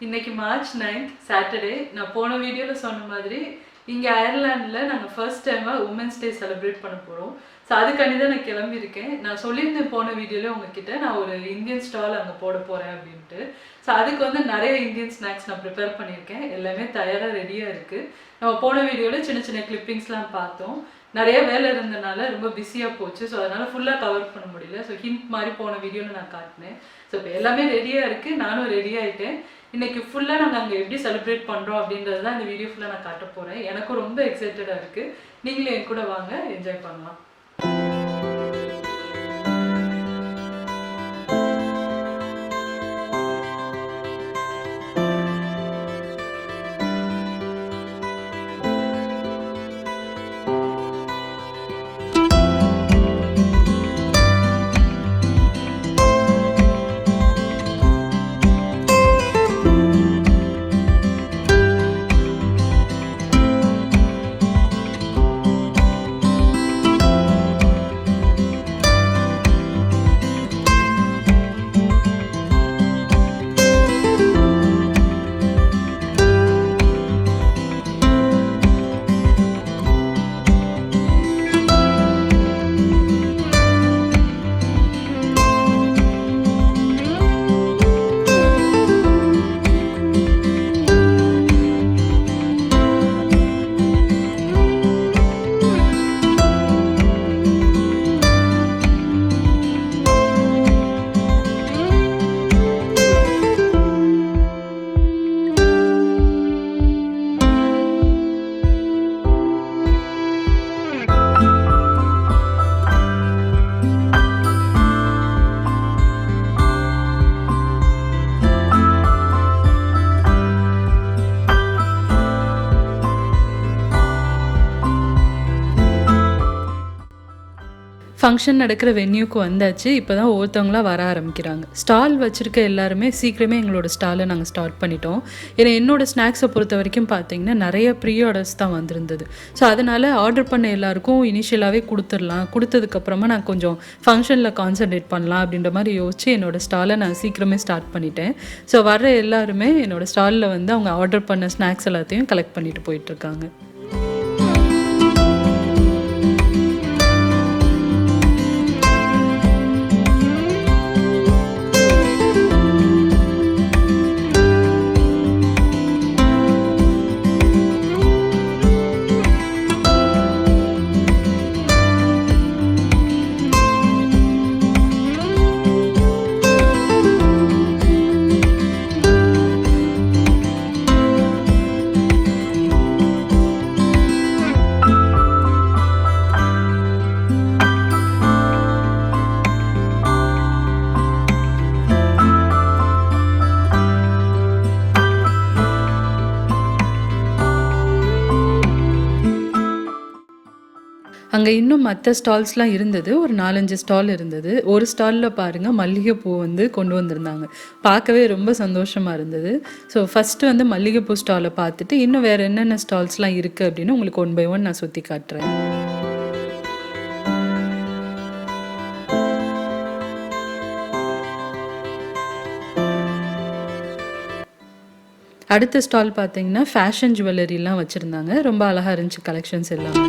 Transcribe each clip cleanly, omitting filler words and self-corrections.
இன்னைக்கு March 9th Saturday. நான் போன வீடியோவில் சொன்ன மாதிரி இங்கே அயர்லாண்டில் நாங்கள் ஃபர்ஸ்ட் டைமாக உமன்ஸ் டே செலிப்ரேட் பண்ண போகிறோம். ஸோ அதுக்காண்டி தான் நான் கிளம்பியிருக்கேன். நான் சொல்லியிருந்தேன் போன வீடியோவில் உங்ககிட்ட நான் ஒரு இந்தியன் ஸ்டால் அங்கே போட போகிறேன் அப்படின்ட்டு. ஸோ அதுக்கு வந்து நிறைய இந்தியன் ஸ்நாக்ஸ் நான் ப்ரிப்பேர் பண்ணியிருக்கேன். எல்லாமே தயாராக ரெடியாக இருக்குது. நம்ம போன வீடியோவில் சின்ன சின்ன கிளிப்பிங்ஸ்லாம் பார்த்தோம். நிறைய வேலை இருந்தனால ரொம்ப பிஸியாக போச்சு. ஸோ அதனால் ஃபுல்லாக கவர் பண்ண முடியல. ஸோ ஹிண்ட் மாதிரி போன வீடியோவில் நான் காட்டினேன். ஸோ இப்போ எல்லாமே ரெடியாக இருக்குது, நானும் ரெடி ஆகிட்டேன். இன்றைக்கி ஃபுல்லாக நாங்கள் அங்கே எப்படி செலிப்ரேட் பண்ணுறோம் அப்படின்றது தான் இந்த வீடியோ ஃபுல்லாக நான் காட்ட போகிறேன். எனக்கும் ரொம்ப எக்ஸைட்டடாக இருக்குது. நீங்களே என் கூட வாங்க, என்ஜாய் பண்ணலாம். ஃபங்க்ஷன் நடக்கிற வென்யூக்கு வந்தாச்சு. இப்போ தான் ஒவ்வொருத்தவங்களாம் வர ஆரம்பிக்கிறாங்க. ஸ்டால் வச்சுருக்க எல்லாருமே சீக்கிரமே எங்களோட ஸ்டாலை நாங்கள் ஸ்டார்ட் பண்ணிட்டோம். ஏன்னா என்னோடய ஸ்நாக்ஸை பொறுத்த வரைக்கும் பார்த்தீங்கன்னா நிறைய ப்ரீ ஆர்டர்ஸ் தான் வந்திருந்தது. ஸோ அதனால் ஆர்டர் பண்ண எல்லாருக்கும் இனிஷியலாகவே கொடுத்துடலாம். கொடுத்ததுக்கப்புறமா நான் கொஞ்சம் ஃபங்க்ஷனில் கான்சன்ட்ரேட் பண்ணலாம் அப்படின்ற மாதிரி யோசிச்சு என்னோடய ஸ்டாலை நான் சீக்கிரமே ஸ்டார்ட் பண்ணிட்டேன். ஸோ வர்ற எல்லாருமே என்னோடய ஸ்டாலில் வந்து அவங்க ஆர்டர் பண்ண ஸ்நாக்ஸ் எல்லாத்தையும் கலெக்ட் பண்ணிட்டு போயிட்டுருக்காங்க. அங்கே இன்னும் மற்ற ஸ்டால்ஸ்லாம் இருந்தது. ஒரு 4-5 ஸ்டால் இருந்தது. ஒரு ஸ்டாலில் பாருங்கள் மல்லிகைப்பூ வந்து கொண்டு வந்திருந்தாங்க. பார்க்கவே ரொம்ப சந்தோஷமாக இருந்தது. ஸோ ஃபஸ்ட்டு வந்து மல்லிகைப்பூ ஸ்டாலை பார்த்துட்டு இன்னும் வேறு என்னென்ன ஸ்டால்ஸ்லாம் இருக்குது அப்படின்னு உங்களுக்கு 1 by 1 நான் சுற்றி காட்டுறேன். அடுத்த ஸ்டால் பார்த்தீங்கன்னா ஃபேஷன் ஜுவல்லரிலாம் வச்சுருந்தாங்க. ரொம்ப அழகாக இருந்துச்சு கலெக்ஷன்ஸ் எல்லாமே.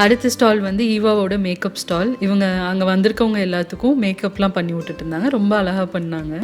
அடுத்த ஸ்டால் வந்து ஈவாவோட மேக்கப் ஸ்டால். இவங்க அங்கே வந்திருக்கவங்க எல்லாத்துக்கும் மேக்கப்லாம் பண்ணி விட்டுட்டு இருந்தாங்க. ரொம்ப அழகாக பண்ணாங்க.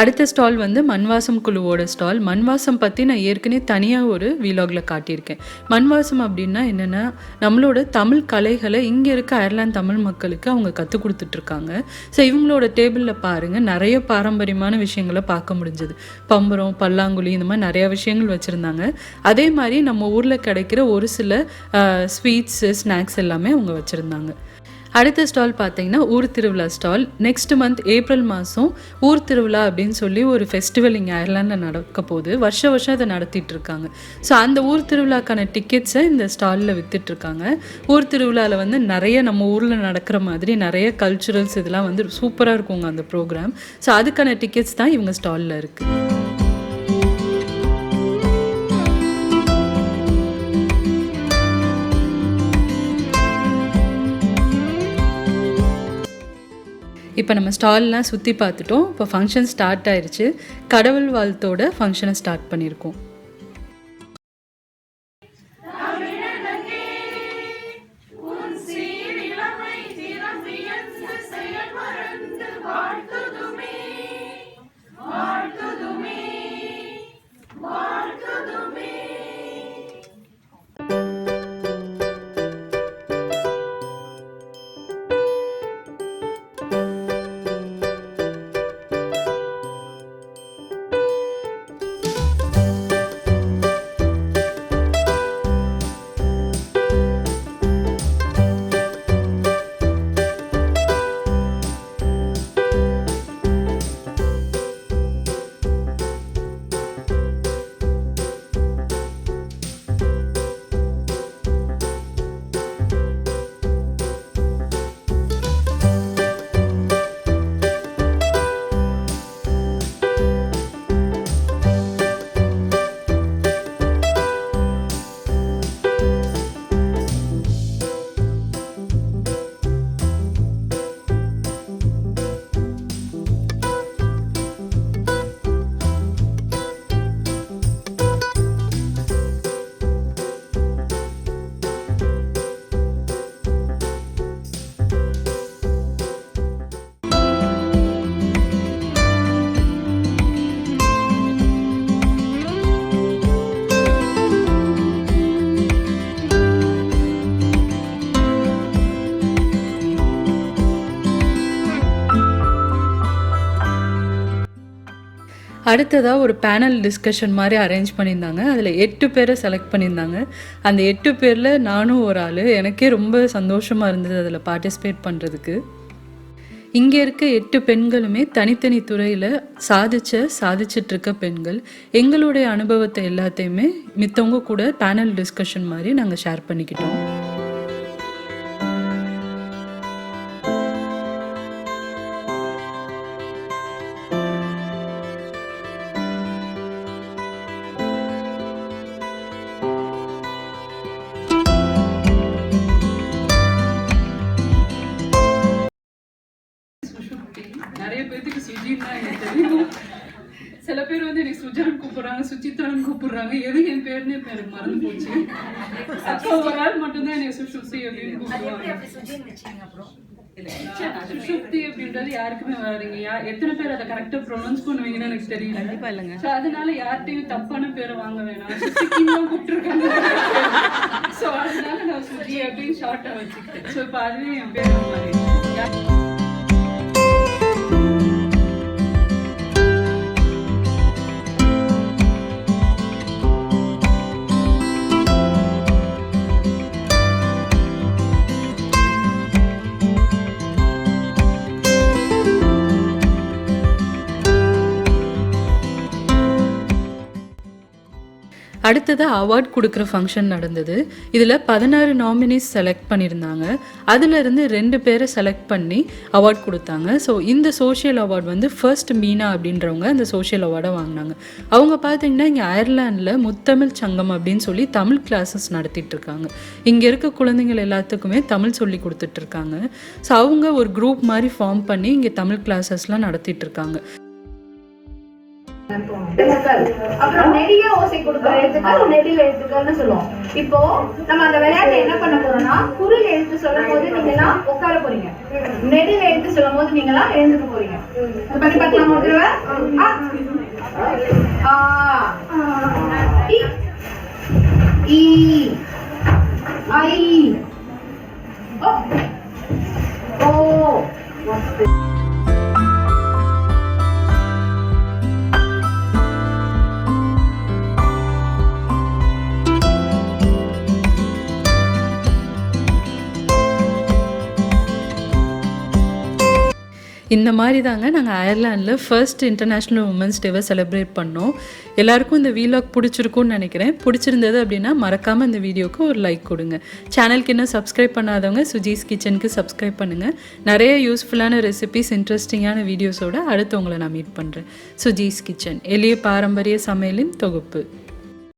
அடுத்த ஸ்டால் வந்து மண்வாசம் குழுவோட ஸ்டால். மண்வாசம் பற்றி நான் ஏற்கனவே தனியாக ஒரு வீலாகில் காட்டியிருக்கேன். மண்வாசம் அப்படின்னா என்னென்னா, நம்மளோட தமிழ் கலைகளை இங்கே இருக்க அயர்லாந்து தமிழ் மக்களுக்கு அவங்க கற்றுக் கொடுத்துட்ருக்காங்க. ஸோ இவங்களோட டேபிளில் பாருங்கள், நிறைய பாரம்பரியமான விஷயங்களை பார்க்க முடிஞ்சது. பம்பரம், பல்லாங்குழி, இந்த மாதிரி நிறையா விஷயங்கள் வச்சுருந்தாங்க. அதே மாதிரி நம்ம ஊரில் கிடைக்கிற ஒரு சில ஸ்வீட்ஸு, ஸ்நாக்ஸ் எல்லாமே அவங்க வச்சுருந்தாங்க. அடுத்த ஸ்டால் பார்த்தீங்கன்னா ஊர் திருவிழா ஸ்டால். நெக்ஸ்ட் மந்த் ஏப்ரல் மாதம் ஊர் திருவிழா அப்படின்னு சொல்லி ஒரு ஃபெஸ்டிவல் இங்கே அயர்லாண்டில் நடக்க போகுது. வருஷம் அதை நடத்திட்டு இருக்காங்க. ஸோ அந்த ஊர் திருவிழாக்கான டிக்கெட்ஸை இந்த ஸ்டாலில் விற்றுட்ருக்காங்க. ஊர் திருவிழாவில் வந்து நிறைய நம்ம ஊரில் நடக்கிற மாதிரி நிறைய கல்ச்சுரல்ஸ் இதெல்லாம் வந்து சூப்பராக இருக்குங்க அந்த ப்ரோக்ராம். ஸோ அதுக்கான டிக்கெட்ஸ் தான் இவங்க ஸ்டாலில் இருக்குது. இப்போ நம்ம ஸ்டால்லாம் சுற்றி பார்த்துட்டோம். இப்போ ஃபங்க்ஷன் ஸ்டார்ட் ஆயிடுச்சு. கடவுள் வாழ்த்தோட ஃபங்க்ஷனை ஸ்டார்ட் பண்ணியிருக்கோம். அடுத்ததாக ஒரு பேனல் டிஸ்கஷன் மாதிரி அரேஞ்ச் பண்ணியிருந்தாங்க. அதில் 8 பேரை செலக்ட் பண்ணியிருந்தாங்க. அந்த 8 பேரில் நானும் ஒரு ஆள். எனக்கே ரொம்ப சந்தோஷமாக இருந்தது அதில் பார்ட்டிசிபேட் பண்ணுறதுக்கு. இங்கே இருக்க 8 பெண்களுமே தனித்தனி துறையில் சாதிச்சிட்ருக்க பெண்கள். எங்களுடைய அனுபவத்தை எல்லாத்தையுமே மித்தவங்க கூட பேனல் டிஸ்கஷன் மாதிரி நாங்கள் ஷேர் பண்ணிக்கிட்டோம். நிறைய பேருக்கு சுஜின்னா எனக்கு தெரியும். சில பேர் வந்து எனக்கு சுஜான்னு கூப்பிடுறாங்க, சுச்சித்ரான்னு கூப்பிடுறாங்க. எது என் பேருன்னு இப்போ எனக்கு மறந்து போச்சு. அப்போ ஒரு ஆள் மட்டும்தான் எனக்கு சுஷுப்தி அப்படின்னு கூப்பிடுவாங்க. சுஷுப்தி அப்படின்றது யாருக்குமே வராதுங்க. எத்தனை பேர் அதை கரெக்டா ப்ரொனவுன்ஸ் பண்ணுவீங்கன்னு எனக்கு தெரியல. கண்டிப்பா இல்லைங்க. ஸோ அதனால யார்கிட்டையும் தப்பான பேரை வாங்க வேணாம். சுஷிக்கின்னு கூப்பிட்டுருக்காங்க. ஸோ அதனால நான் சுஜி அப்படின்னு ஷார்ட்டா வச்சுக்கிட்டேன். ஸோ இப்போ அதுவே என் பேர் மாதிரி. அடுத்ததாக அவார்ட் கொடுக்குற ஃபங்க்ஷன் நடந்தது. இதில் 16 நாமினிஸ் செலக்ட் பண்ணியிருந்தாங்க. அதிலிருந்து 2 பேரை செலக்ட் பண்ணி அவார்ட் கொடுத்தாங்க. ஸோ இந்த சோஷியல் அவார்டு வந்து ஃபர்ஸ்ட் மீனா அப்படின்றவங்க இந்த சோஷியல் அவார்டை வாங்கினாங்க. அவங்க பார்த்திங்கன்னா இங்கே அயர்லாண்டில் முத்தமிழ் சங்கம் அப்படின்னு சொல்லி தமிழ் கிளாஸஸ் நடத்திட்டுருக்காங்க. இங்கே இருக்க குழந்தைங்கள் எல்லாத்துக்குமே தமிழ் சொல்லி கொடுத்துட்ருக்காங்க. ஸோ அவங்க ஒரு குரூப் மாதிரி ஃபார்ம் பண்ணி இங்கே தமிழ் கிளாஸஸ்லாம் நடத்திட்டுருக்காங்க. அப்புறம் நெடிய ஓசை கொடுக்கிற எழுத்துக்கள் நெடில் எழுத்துக்கள்னு சொல்லுவோம். இப்போ நம்ம அந்த விளையாட்டை என்ன பண்ண போறோம்னா குரில் எடுத்து சொல்லும் போது நீங்களாம் உட்கார போறீங்க. நெடில எடுத்து சொல்லும் போது நீங்களாம் எழுந்துக்க போறீங்க. அது பண்ணி பார்க்கலாம் ஒரு தடவை. இ ஐ ஓ இந்த மாதிரி தாங்க நாங்கள் அயர்லாண்டில் ஃபர்ஸ்ட் இன்டர்நேஷ்னல் உமன்ஸ் டேவை செலிப்ரேட் பண்ணோம். எல்லாருக்கும் இந்த வீலாக் பிடிச்சிருக்கும்னு நினைக்கிறேன். பிடிச்சிருந்தது அப்படின்னா மறக்காமல் இந்த வீடியோக்கு ஒரு லைக் கொடுங்க. சேனலுக்கு இன்னும் சப்ஸ்கிரைப் பண்ணாதவங்க சுஜீஸ் கிச்சனுக்கு சப்ஸ்கிரைப் பண்ணுங்கள். நிறைய யூஸ்ஃபுல்லான ரெசிபிஸ், இன்ட்ரெஸ்டிங்கான வீடியோஸோடு அடுத்து உங்களை நான் மீட் பண்ணுறேன். சுஜீஸ் கிச்சன், எளிய பாரம்பரிய சமையலின் தொகுப்பு.